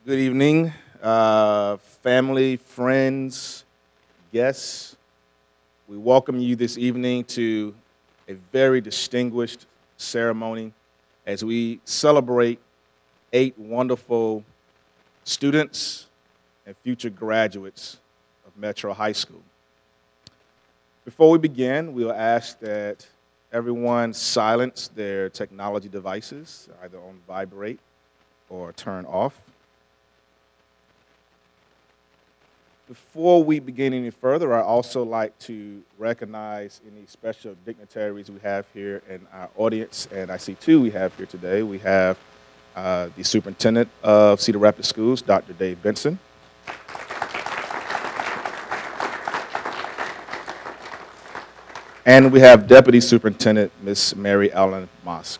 Good evening, family, friends, guests. We welcome you this evening to a very distinguished ceremony as we celebrate 8 wonderful students and future graduates of Metro High School. Before we begin, we'll ask that everyone silence their technology devices, either on vibrate or turn off. Before we begin any further, I'd also like to recognize any special dignitaries we have here in our audience, and I see two we have here today. We have the superintendent of Cedar Rapids Schools, Dr. Dave Benson. And we have Deputy Superintendent, Ms. Mary Ellen Mosk.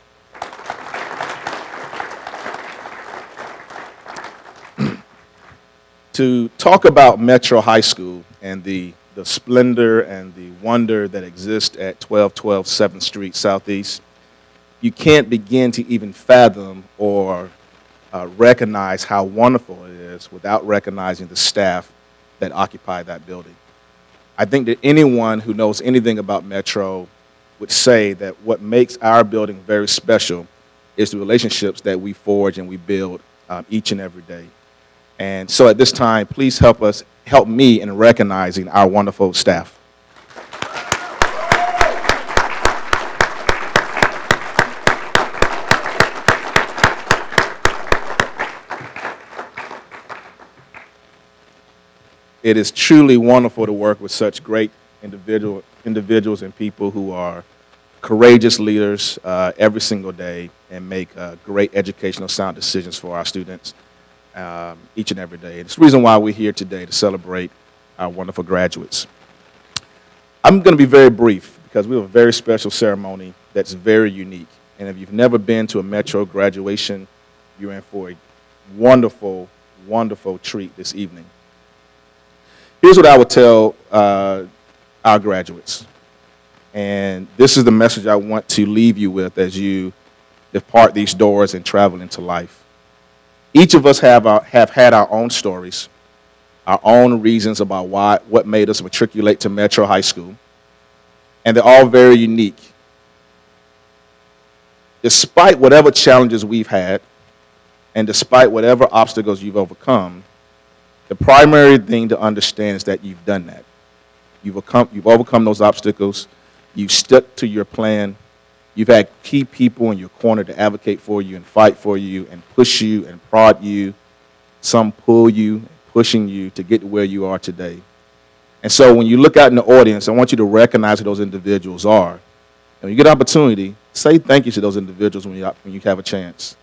To talk about Metro High School and the splendor and the wonder that exists at 1212 7th Street Southeast, you can't begin to even fathom or recognize how wonderful it is without recognizing the staff that occupy that building. I think that anyone who knows anything about Metro would say that what makes our building very special is the relationships that we forge and we build each and every day. And so at this time, please help me in recognizing our wonderful staff. It is truly wonderful to work with such great individuals and people who are courageous leaders every single day and make great educational sound decisions for our students. Each and every day. It's the reason why we're here today to celebrate our wonderful graduates. I'm going to be very brief because we have a very special ceremony that's very unique. And if you've never been to a Metro graduation, you're in for a wonderful, wonderful treat this evening. Here's what I would tell our graduates. And this is the message I want to leave you with as you depart these doors and travel into life. Each of us have had our own stories, our own reasons about what made us matriculate to Metro High School, and they're all very unique. Despite whatever challenges we've had, and despite whatever obstacles you've overcome, the primary thing to understand is that you've done that. You've overcome those obstacles, you've stuck to your plan, you've had key people in your corner to advocate for you and fight for you and push you and prod you, some pull you, pushing you to get to where you are today. And so when you look out in the audience, I want you to recognize who those individuals are. And when you get an opportunity, say thank you to those individuals when you have a chance.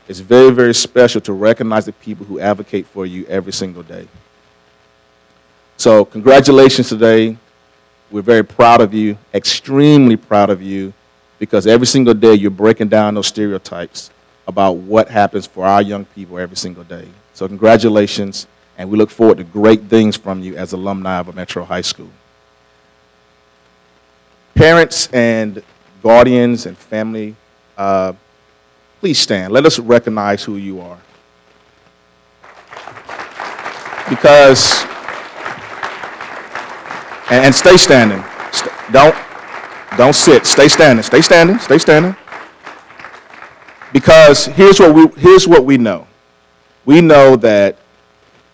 It's very, very special to recognize the people who advocate for you every single day. So congratulations today. We're very proud of you, extremely proud of you, because every single day you're breaking down those stereotypes about what happens for our young people every single day. So congratulations, and we look forward to great things from you as alumni of Metro High School. Parents and guardians and family, please stand. Let us recognize who you are. Because, and stay standing. Don't sit. Stay standing. Stay standing. Stay standing. Because here's what we know. We know that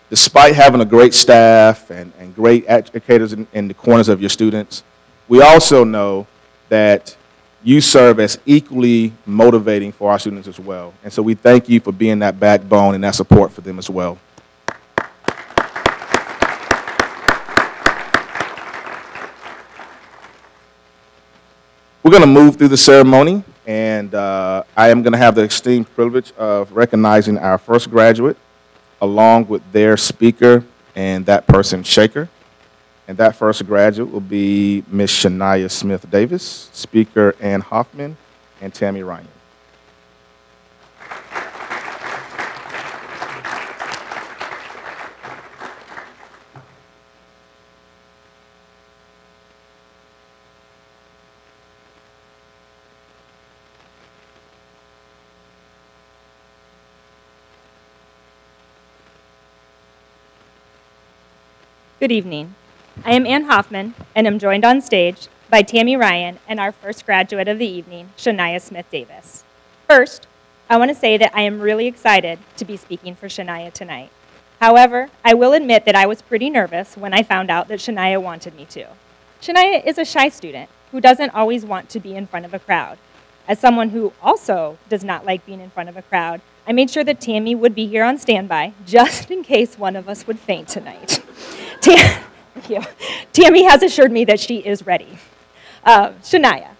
despite having a great staff and great educators in the corners of your students, we also know that you serve as equally motivating for our students as well. And so we thank you for being that backbone and that support for them as well. We're going to move through the ceremony, and I am going to have the esteemed privilege of recognizing our first graduate, along with their speaker and that person's shaker. And that first graduate will be Ms. Shania Smith-Davis, speaker Ann Hoffman, and Tammy Ryan. Good evening. I am Ann Hoffman, and I'm joined on stage by Tammy Ryan and our first graduate of the evening, Shania Smith-Davis. First, I want to say that I am really excited to be speaking for Shania tonight. However, I will admit that I was pretty nervous when I found out that Shania wanted me to. Shania is a shy student who doesn't always want to be in front of a crowd. As someone who also does not like being in front of a crowd, I made sure that Tammy would be here on standby just in case one of us would faint tonight. Thank you. Tammy has assured me that she is ready. Shania.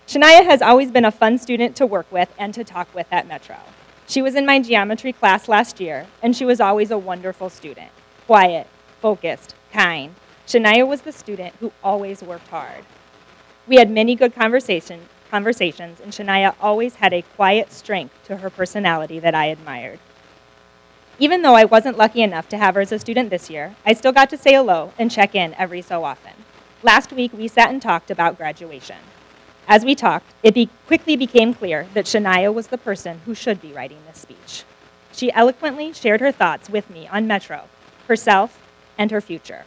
Shania has always been a fun student to work with and to talk with at Metro. She was in my geometry class last year, and she was always a wonderful student. Quiet, focused, kind. Shania was the student who always worked hard. We had many good conversations, and Shania always had a quiet strength to her personality that I admired. Even though I wasn't lucky enough to have her as a student this year, I still got to say hello and check in every so often. Last week, we sat and talked about graduation. As we talked, it quickly became clear that Shania was the person who should be writing this speech. She eloquently shared her thoughts with me on Metro, herself, and her future.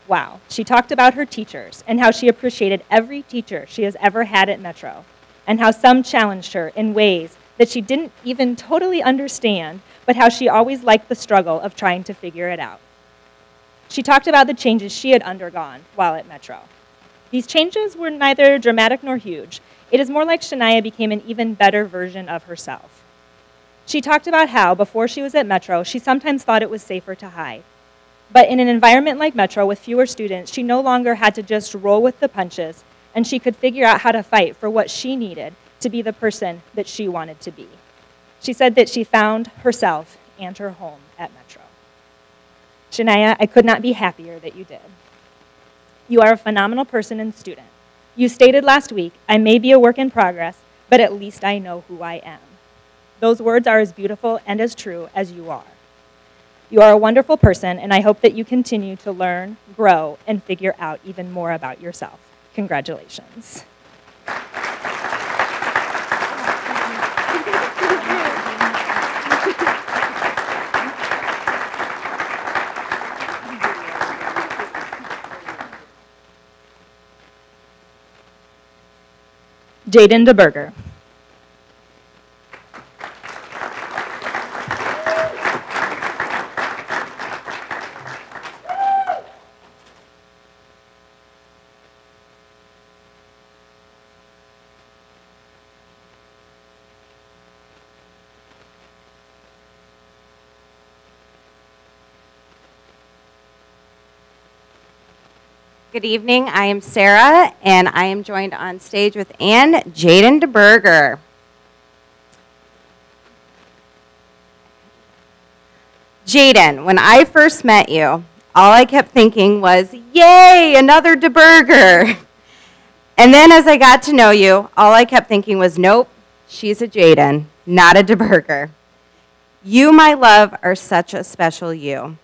Wow, she talked about her teachers and how she appreciated every teacher she has ever had at Metro, and how some challenged her in ways that she didn't even totally understand, but how she always liked the struggle of trying to figure it out. She talked about the changes she had undergone while at Metro. These changes were neither dramatic nor huge. It is more like Shania became an even better version of herself. She talked about how, before she was at Metro, she sometimes thought it was safer to hide. But in an environment like Metro with fewer students, she no longer had to just roll with the punches, and she could figure out how to fight for what she needed to be the person that she wanted to be. She said that she found herself and her home at Metro. Shania, I could not be happier that you did. You are a phenomenal person and student. You stated last week, I may be a work in progress, but at least I know who I am. Those words are as beautiful and as true as you are. You are a wonderful person, and I hope that you continue to learn, grow, and figure out even more about yourself. Congratulations. Jaden DeBurger. Good evening, I am Sarah, and I am joined on stage with Jaden DeBurger. Jaden, when I first met you, all I kept thinking was, yay, another DeBurger. And then as I got to know you, all I kept thinking was, nope, she's a Jaden, not a DeBurger. You, my love, are such a special you.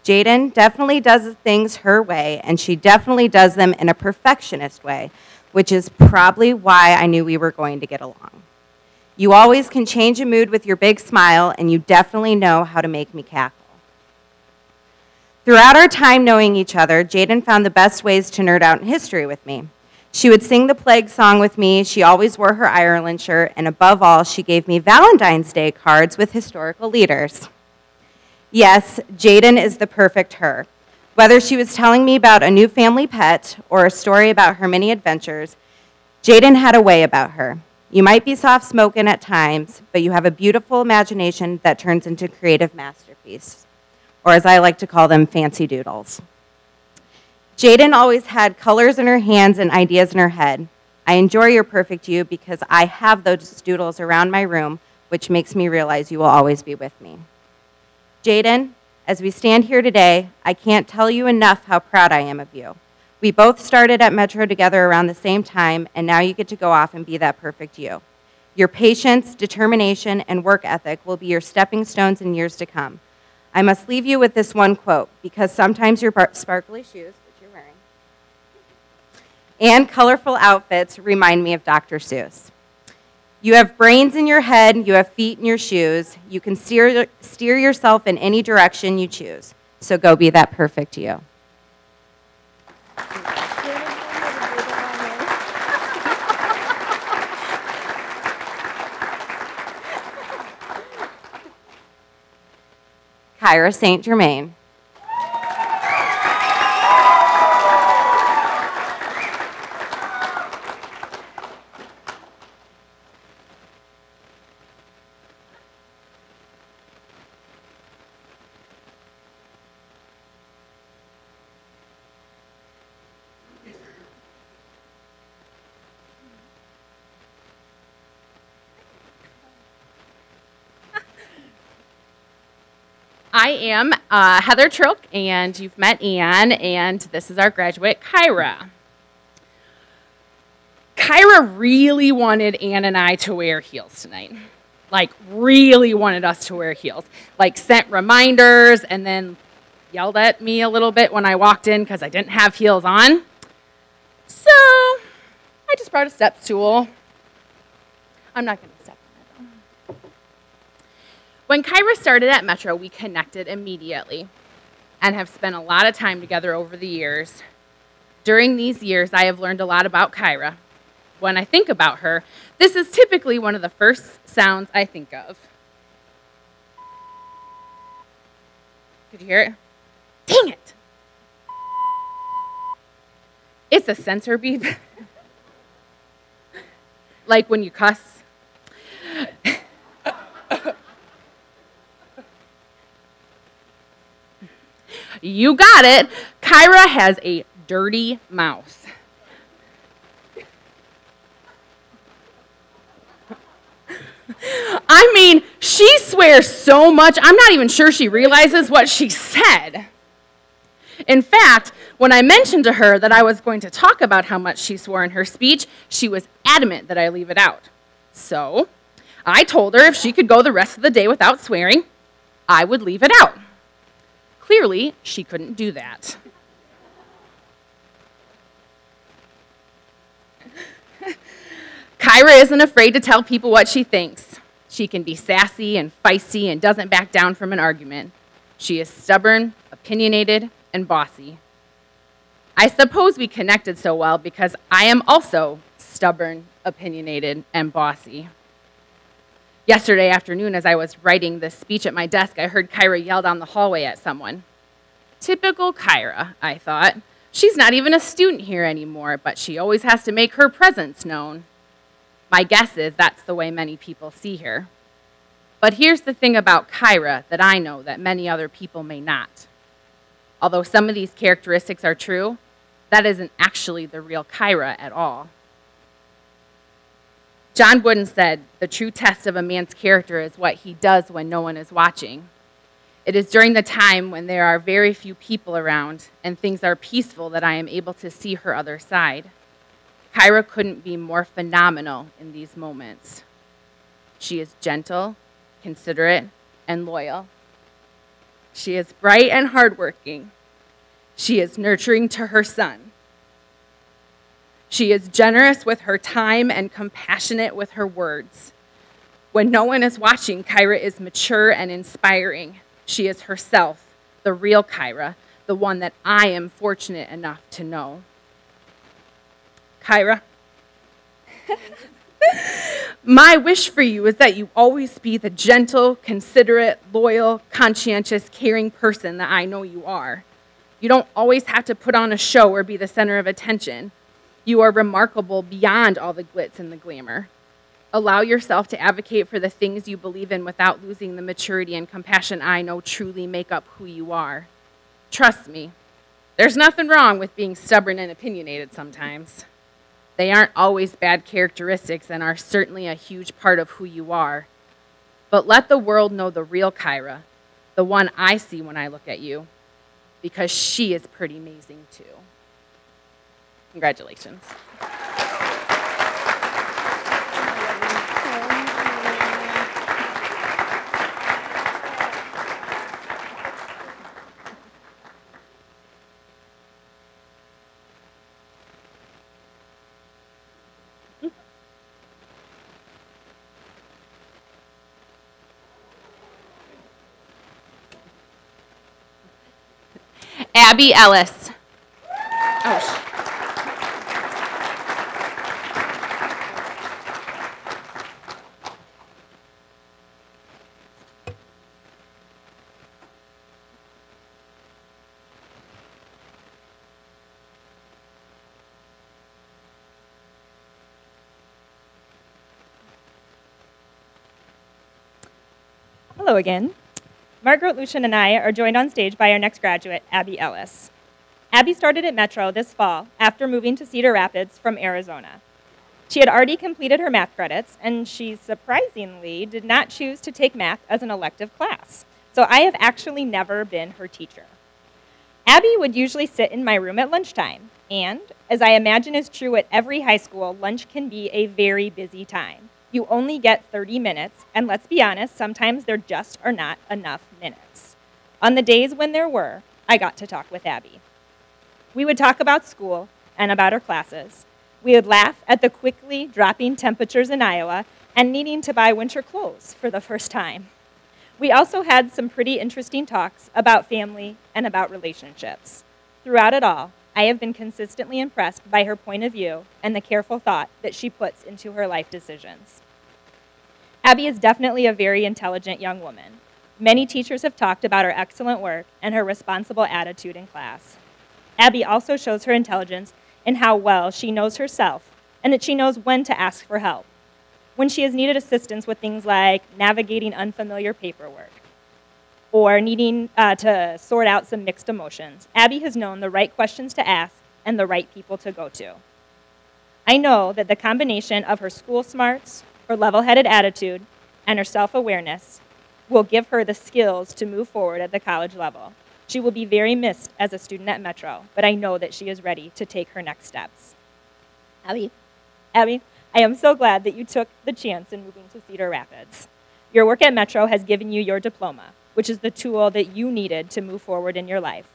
Jaden definitely does things her way, and she definitely does them in a perfectionist way, which is probably why I knew we were going to get along. You always can change a mood with your big smile, and you definitely know how to make me cackle. Throughout our time knowing each other, Jaden found the best ways to nerd out in history with me. She would sing the Plague song with me, she always wore her Ireland shirt, and above all, she gave me Valentine's Day cards with historical leaders. Yes, Jaden is the perfect her. Whether she was telling me about a new family pet or a story about her many adventures, Jaden had a way about her. You might be soft-spoken at times, but you have a beautiful imagination that turns into creative masterpiece, or as I like to call them, fancy doodles. Jaden always had colors in her hands and ideas in her head. I enjoy your perfect you because I have those doodles around my room, which makes me realize you will always be with me. Jaden, as we stand here today, I can't tell you enough how proud I am of you. We both started at Metro together around the same time, and now you get to go off and be that perfect you. Your patience, determination, and work ethic will be your stepping stones in years to come. I must leave you with this one quote, because sometimes your sparkly shoes, which you're wearing, and colorful outfits remind me of Dr. Seuss. You have brains in your head, you have feet in your shoes. You can steer yourself in any direction you choose. So go be that perfect you. Kyra St. Germain. I am Heather Trilk, and you've met Ann, and this is our graduate, Kyra. Kyra really wanted Ann and I to wear heels tonight. Like, really wanted us to wear heels. Like, sent reminders, and then yelled at me a little bit when I walked in because I didn't have heels on. So, I just brought a step stool. I'm not going to step. When Kyra started at Metro, we connected immediately and have spent a lot of time together over the years. During these years, I have learned a lot about Kyra. When I think about her, this is typically one of the first sounds I think of. Did you hear it? Dang it! It's a sensor beep. Like when you cuss. You got it. Kyra has a dirty mouth. I mean, she swears so much, I'm not even sure she realizes what she said. In fact, when I mentioned to her that I was going to talk about how much she swore in her speech, she was adamant that I leave it out. So, I told her if she could go the rest of the day without swearing, I would leave it out. Clearly, she couldn't do that. Kyra isn't afraid to tell people what she thinks. She can be sassy and feisty and doesn't back down from an argument. She is stubborn, opinionated, and bossy. I suppose we connected so well because I am also stubborn, opinionated, and bossy. Yesterday afternoon, as I was writing this speech at my desk, I heard Kyra yell down the hallway at someone. Typical Kyra, I thought. She's not even a student here anymore, but she always has to make her presence known. My guess is that's the way many people see her. But here's the thing about Kyra that I know that many other people may not. Although some of these characteristics are true, that isn't actually the real Kyra at all. John Wooden said, the true test of a man's character is what he does when no one is watching. It is during the time when there are very few people around and things are peaceful that I am able to see her other side. Kyra couldn't be more phenomenal in these moments. She is gentle, considerate, and loyal. She is bright and hardworking. She is nurturing to her son. She is generous with her time and compassionate with her words. When no one is watching, Kyra is mature and inspiring. She is herself, the real Kyra, the one that I am fortunate enough to know. Kyra, my wish for you is that you always be the gentle, considerate, loyal, conscientious, caring person that I know you are. You don't always have to put on a show or be the center of attention. You are remarkable beyond all the glitz and the glamour. Allow yourself to advocate for the things you believe in without losing the maturity and compassion I know truly make up who you are. Trust me, there's nothing wrong with being stubborn and opinionated sometimes. They aren't always bad characteristics and are certainly a huge part of who you are. But let the world know the real Kyra, the one I see when I look at you, because she is pretty amazing too. Congratulations. Abby Ellis. Oh. Hello again. Margaret, Lucian, and I are joined on stage by our next graduate, Abby Ellis. Abby started at Metro this fall after moving to Cedar Rapids from Arizona. She had already completed her math credits, and she surprisingly did not choose to take math as an elective class. So I have actually never been her teacher. Abby would usually sit in my room at lunchtime, and as I imagine is true at every high school, lunch can be a very busy time. You only get 30 minutes, and let's be honest, sometimes there just are not enough minutes. On the days when there were, I got to talk with Abby. We would talk about school and about her classes. We would laugh at the quickly dropping temperatures in Iowa and needing to buy winter clothes for the first time. We also had some pretty interesting talks about family and about relationships. Throughout it all, I have been consistently impressed by her point of view and the careful thought that she puts into her life decisions. Abby is definitely a very intelligent young woman. Many teachers have talked about her excellent work and her responsible attitude in class. Abby also shows her intelligence in how well she knows herself and that she knows when to ask for help. When she has needed assistance with things like navigating unfamiliar paperwork or needing to sort out some mixed emotions, Abby has known the right questions to ask and the right people to go to. I know that the combination of her school smarts, her level-headed attitude, and her self-awareness will give her the skills to move forward at the college level. She will be very missed as a student at Metro, but I know that she is ready to take her next steps. Abby, I am so glad that you took the chance in moving to Cedar Rapids. Your work at Metro has given you your diploma, which is the tool that you needed to move forward in your life.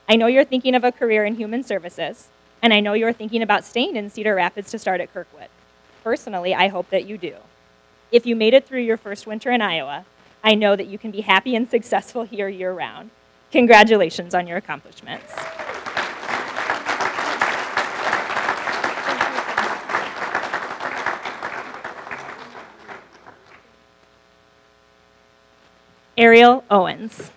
I know you're thinking of a career in human services, and I know you're thinking about staying in Cedar Rapids to start at Kirkwood. Personally, I hope that you do. If you made it through your first winter in Iowa, I know that you can be happy and successful here year-round. Congratulations on your accomplishments. Ariel Owens.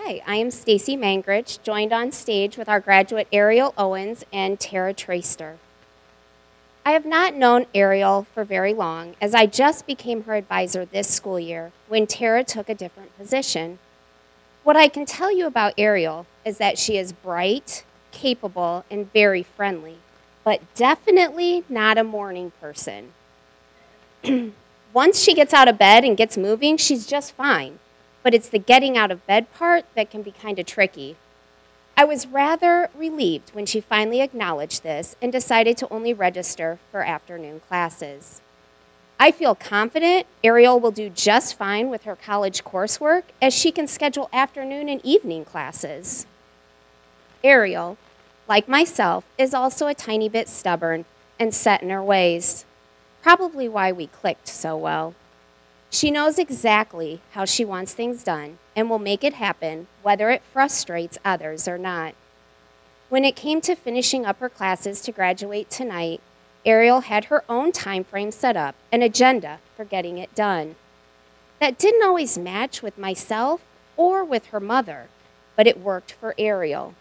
Hi, I am Stacy Mangrich, joined on stage with our graduate Ariel Owens and Tara Traster. I have not known Ariel for very long, as I just became her advisor this school year when Tara took a different position. What I can tell you about Ariel is that she is bright, capable, and very friendly, but definitely not a morning person. Once she gets out of bed and gets moving, she's just fine. But it's the getting out of bed part that can be kind of tricky. I was rather relieved when she finally acknowledged this and decided to only register for afternoon classes. I feel confident Ariel will do just fine with her college coursework as she can schedule afternoon and evening classes. Ariel, like myself, is also a tiny bit stubborn and set in her ways, probably why we clicked so well. She knows exactly how she wants things done and will make it happen whether it frustrates others or not. When it came to finishing up her classes to graduate tonight, Ariel had her own time frame set up, an agenda for getting it done. That didn't always match with myself or with her mother, but it worked for Ariel.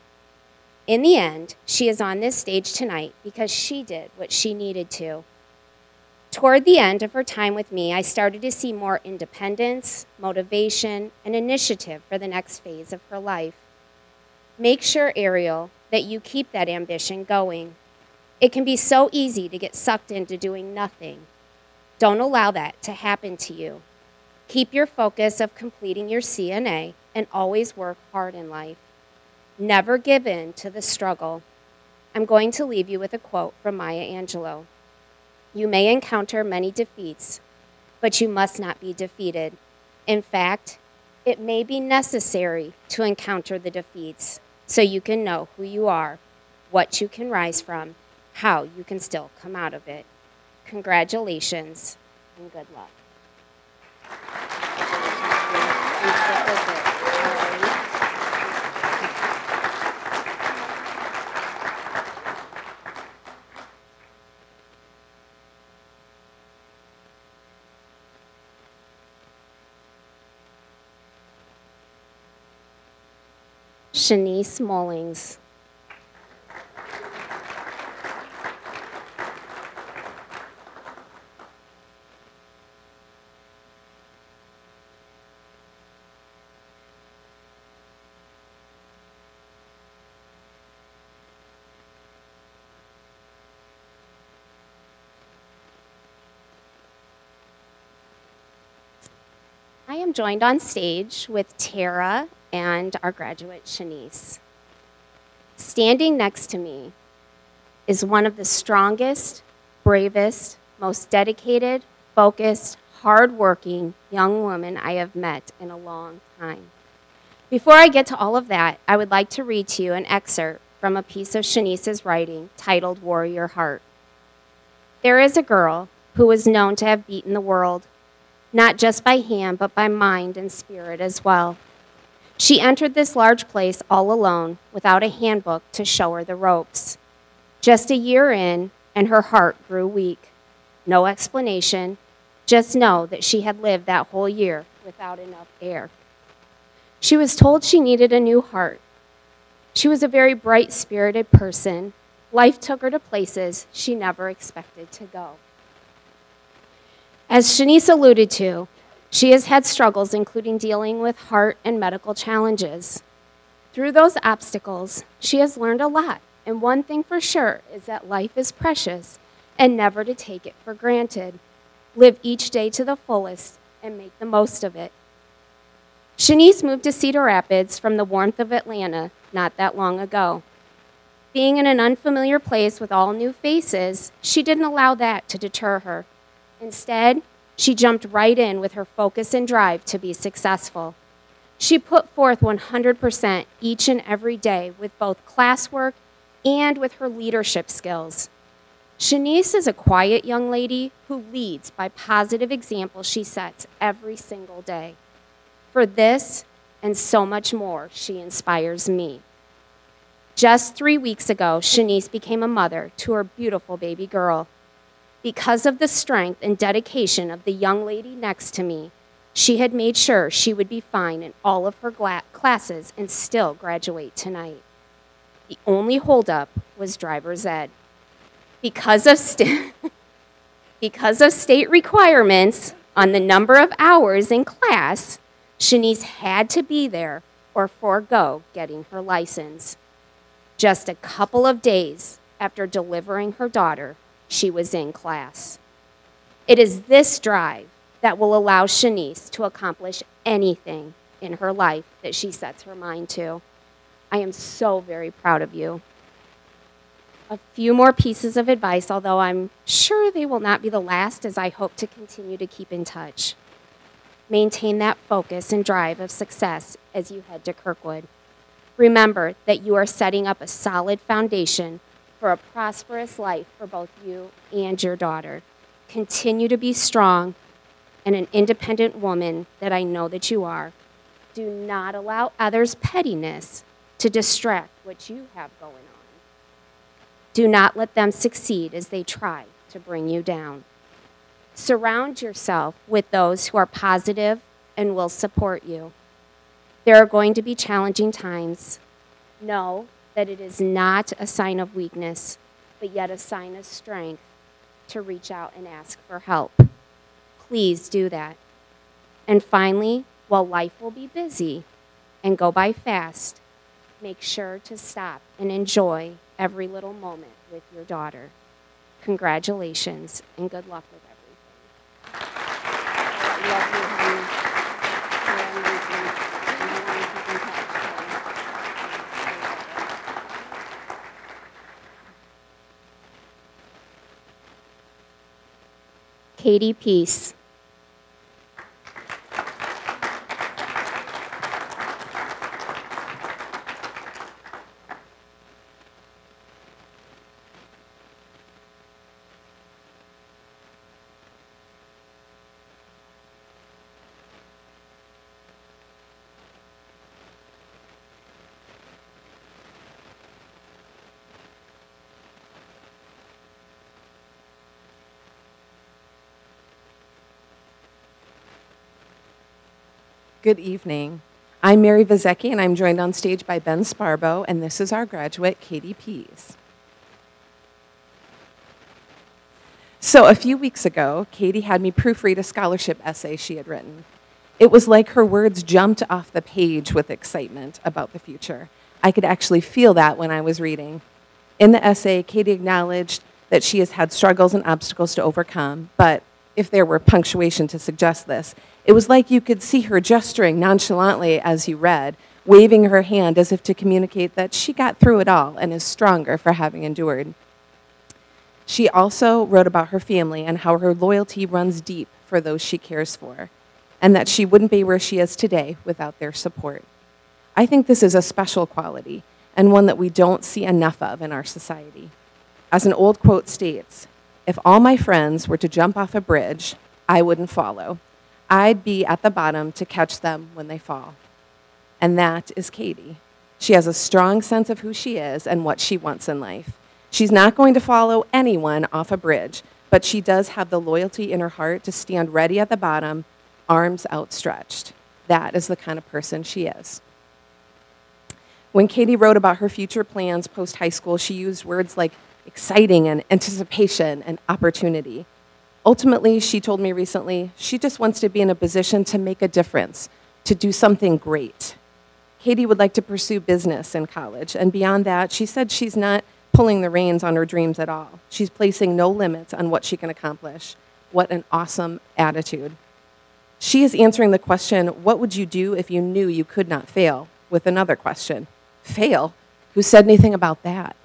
In the end, she is on this stage tonight because she did what she needed to. Toward the end of her time with me, I started to see more independence, motivation, and initiative for the next phase of her life. Make sure, Ariel, that you keep that ambition going. It can be so easy to get sucked into doing nothing. Don't allow that to happen to you. Keep your focus of completing your CNA and always work hard in life. Never give in to the struggle. I'm going to leave you with a quote from Maya Angelou. You may encounter many defeats, but you must not be defeated. In fact, it may be necessary to encounter the defeats so you can know who you are, what you can rise from, how you can still come out of it. Congratulations and good luck. Shanice Mullings. I am joined on stage with Tara and our graduate, Shanice. Standing next to me is one of the strongest, bravest, most dedicated, focused, hardworking young women I have met in a long time. Before I get to all of that, I would like to read to you an excerpt from a piece of Shanice's writing titled Warrior Heart. There is a girl who was known to have beaten the world, not just by hand, but by mind and spirit as well. She entered this large place all alone, without a handbook to show her the ropes. Just a year in, and her heart grew weak. No explanation, just know that she had lived that whole year without enough air. She was told she needed a new heart. She was a very bright-spirited person. Life took her to places she never expected to go. As Shanice alluded to, she has had struggles, including dealing with heart and medical challenges. Through those obstacles, she has learned a lot, and one thing for sure is that life is precious and never to take it for granted. Live each day to the fullest and make the most of it. Shanice moved to Cedar Rapids from the warmth of Atlanta not that long ago. Being in an unfamiliar place with all new faces, she didn't allow that to deter her. Instead, she jumped right in with her focus and drive to be successful. She put forth 100% each and every day with both classwork and with her leadership skills. Shanice is a quiet young lady who leads by positive examples she sets every single day. For this and so much more, she inspires me. Just 3 weeks ago, Shanice became a mother to her beautiful baby girl. Because of the strength and dedication of the young lady next to me, she had made sure she would be fine in all of her classes and still graduate tonight. The only holdup was driver's ed. Because of state requirements on the number of hours in class, Shanice had to be there or forego getting her license. Just a couple of days after delivering her daughter, she was in class. It is this drive that will allow Shanice to accomplish anything in her life that she sets her mind to. I am so very proud of you. A few more pieces of advice, although I'm sure they will not be the last, as I hope to continue to keep in touch. Maintain that focus and drive of success as you head to Kirkwood. Remember that you are setting up a solid foundation for a prosperous life for both you and your daughter. Continue to be strong and an independent woman that I know that you are. Do not allow others' pettiness to distract what you have going on. Do not let them succeed as they try to bring you down. Surround yourself with those who are positive and will support you. There are going to be challenging times. Know that it is not a sign of weakness, but yet a sign of strength to reach out and ask for help. Please do that. And finally, while life will be busy and go by fast, make sure to stop and enjoy every little moment with your daughter. Congratulations and good luck with everything. I love you, honey. You're amazing. And I want to keep in touch. Katie Peace. Good evening. I'm Mary Vizecki, and I'm joined on stage by Ben Sparbo, and this is our graduate, Katie Pease. So a few weeks ago, Katie had me proofread a scholarship essay she had written. It was like her words jumped off the page with excitement about the future. I could actually feel that when I was reading. In the essay, Katie acknowledged that she has had struggles and obstacles to overcome, but if there were punctuation to suggest this, it was like you could see her gesturing nonchalantly as you read, waving her hand as if to communicate that she got through it all and is stronger for having endured. She also wrote about her family and how her loyalty runs deep for those she cares for, and that she wouldn't be where she is today without their support. I think this is a special quality, and one that we don't see enough of in our society. As an old quote states, "If all my friends were to jump off a bridge, I wouldn't follow. I'd be at the bottom to catch them when they fall." And that is Katie. She has a strong sense of who she is and what she wants in life. She's not going to follow anyone off a bridge, but she does have the loyalty in her heart to stand ready at the bottom, arms outstretched. That is the kind of person she is. When Katie wrote about her future plans post-high school, she used words like exciting and anticipation and opportunity. Ultimately, she told me recently, she just wants to be in a position to make a difference, to do something great. Katie would like to pursue business in college, and beyond that, she said she's not pulling the reins on her dreams at all. She's placing no limits on what she can accomplish. What an awesome attitude. She is answering the question, what would you do if you knew you could not fail, with another question. Fail? Who said anything about that?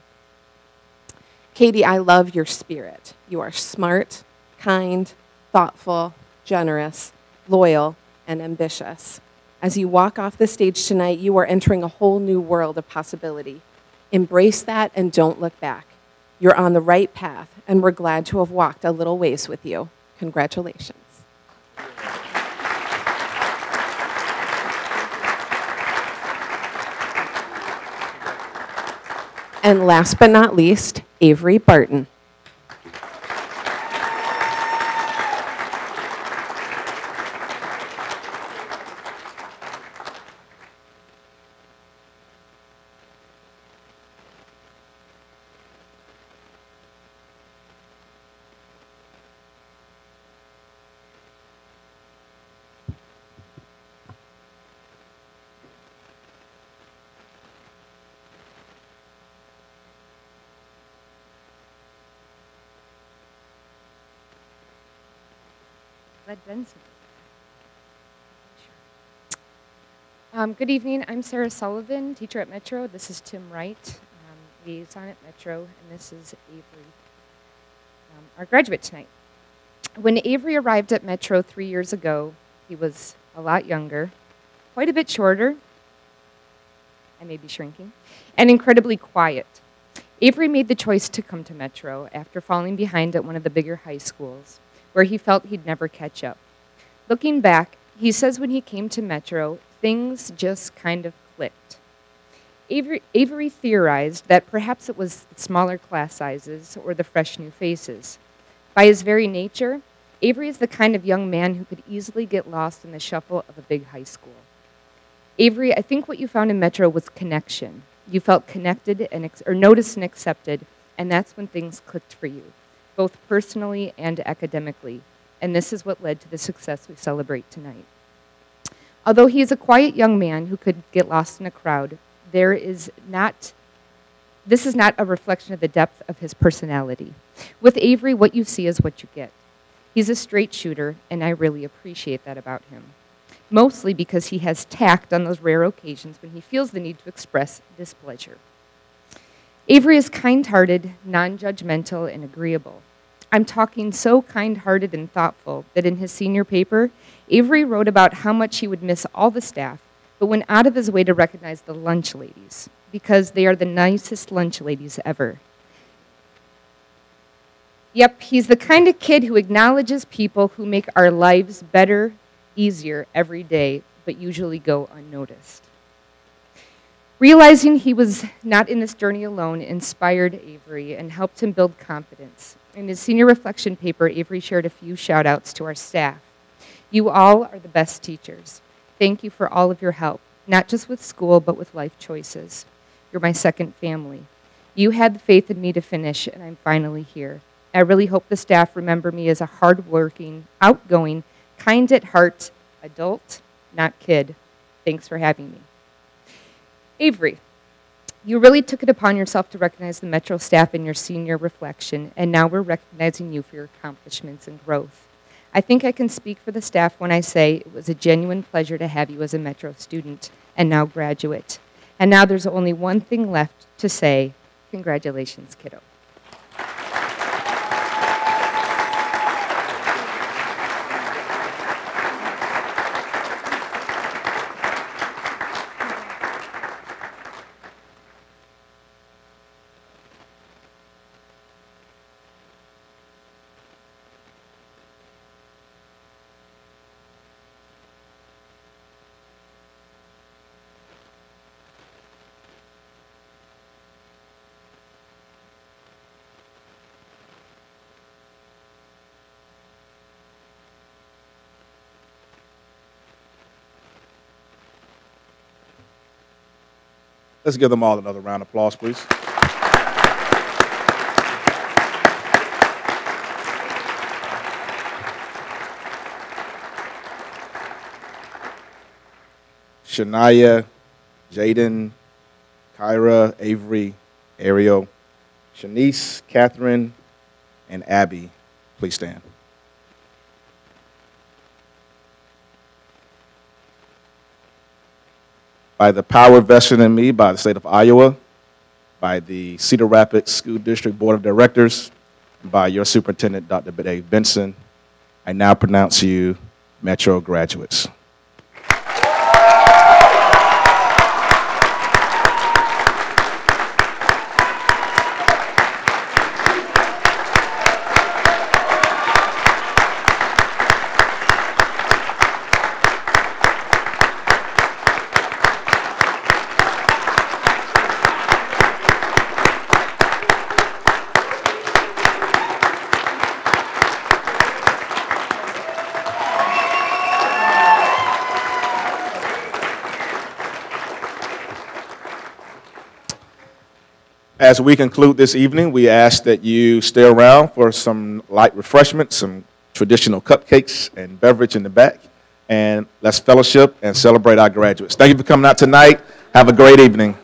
Katie, I love your spirit. You are smart, kind, thoughtful, generous, loyal, and ambitious. As you walk off the stage tonight, you are entering a whole new world of possibility. Embrace that and don't look back. You're on the right path, and we're glad to have walked a little ways with you. Congratulations. And last but not least, Avery Barton. Good evening. I'm Sarah Sullivan, teacher at Metro. This is Tim Wright, liaison at Metro, and this is Avery, our graduate tonight. When Avery arrived at Metro 3 years ago, he was a lot younger, quite a bit shorter, I may be shrinking, and incredibly quiet. Avery made the choice to come to Metro after falling behind at one of the bigger high schools, where he felt he'd never catch up. Looking back, he says when he came to Metro, things just kind of clicked. Avery theorized that perhaps it was the smaller class sizes or the fresh new faces. By his very nature, Avery is the kind of young man who could easily get lost in the shuffle of a big high school. Avery, I think what you found in Metro was connection. You felt connected or noticed and accepted, and that's when things clicked for you, both personally and academically. And this is what led to the success we celebrate tonight. Although he is a quiet young man who could get lost in a crowd, this is not a reflection of the depth of his personality. With Avery, what you see is what you get. He's a straight shooter, and I really appreciate that about him. Mostly because he has tact on those rare occasions when he feels the need to express displeasure. Avery is kind-hearted, non-judgmental, and agreeable. I'm talking so kind-hearted and thoughtful that in his senior paper, Avery wrote about how much he would miss all the staff, but went out of his way to recognize the lunch ladies, because they are the nicest lunch ladies ever. Yep, he's the kind of kid who acknowledges people who make our lives better, easier every day, but usually go unnoticed. Realizing he was not in this journey alone inspired Avery and helped him build confidence. In his senior reflection paper, Avery shared a few shout-outs to our staff. You all are the best teachers. thank you for all of your help, not just with school, but with life choices. You're my second family. You had the faith in me to finish, and I'm finally here. I really hope the staff remember me as a hardworking, outgoing, kind at heart adult, not kid. Thanks for having me. Avery, you really took it upon yourself to recognize the Metro staff in your senior reflection, and now we're recognizing you for your accomplishments and growth. I think I can speak for the staff when I say it was a genuine pleasure to have you as a Metro student and now graduate. And now there's only one thing left to say, congratulations, kiddo. Let's give them all another round of applause, please. Shania, Jaden, Kyra, Avery, Ariel, Shanice, Catherine, and Abby, please stand. By the power vested in me by the state of Iowa, by the Cedar Rapids School District Board of Directors, and by your superintendent, Dr. Dave Benson, I now pronounce you Metro graduates. As we conclude this evening, we ask that you stay around for some light refreshments, some traditional cupcakes and beverage in the back, and let's fellowship and celebrate our graduates. Thank you for coming out tonight. Have a great evening.